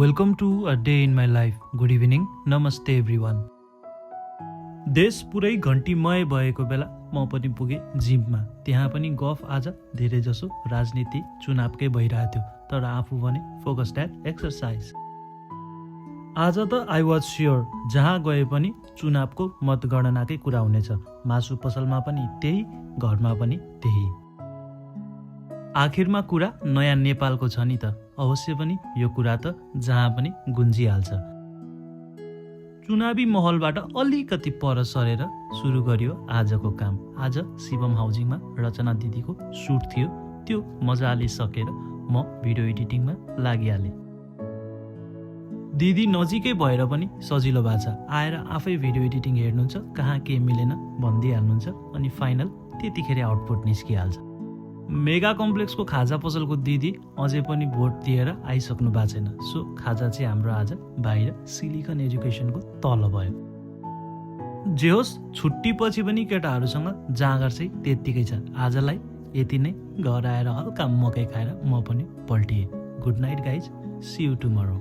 Welcome to a day in my life. Good evening. Namaste everyone. देश पुरै घन्टीमय भएको बेला म पनि पुगे जिममा। त्यहाँ पनि गफ आज धेरै जसो राजनीति चुनावकै भइरहेको थियो, तर आफू भने फोकस्ड एट एक्सरसाइज। आज त आई वाज स्योर जहाँ गए पनि चुनावको मतगणनाकै कुरा हुनेछ। मासु पसलमा पनि त्यही, घरमा पनि त्यही। आखिरमा कुरा नयाँ नेपालको छ नि त। अवश्य पनि यो कुरा त जहाँ पनि गुन्जिहाल्छ। चुनावी महलबाट अलिकति पर सरेर सुरु गरियो आजको काम। आज शिवम हाउजिङमा रचना दिदीको सुट थियो। त्यो मजाले सकेर म भिडियो एडिटिङमा लागिहालेँ। दिदी नजिकै भएर पनि सजिलो भएको छ। आएर आफै भिडियो एडिटिङ हेर्नुहुन्छ, कहाँ के मिलेन भनिदिइहाल्नुहुन्छ, अनि फाइनल त्यतिखेर आउटपुट निस्किहाल्छ। मेगा कम्प्लेक्सको खाजा पसलको दिदी अझै पनि भोट दिएर आइसक्नु भएको छैन। सो खाजा चाहिँ हाम्रो आज बाहिर सिलिकन एजुकेसनको तल भयो। जे होस्, छुट्टी पछि पनि केटाहरूसँग जाँगर चाहिँ त्यत्तिकै छ। आजलाई यति नै। घर आएर हल्का मकै खाएर म पनि पल्टिएँ। Good night guys, see you tomorrow.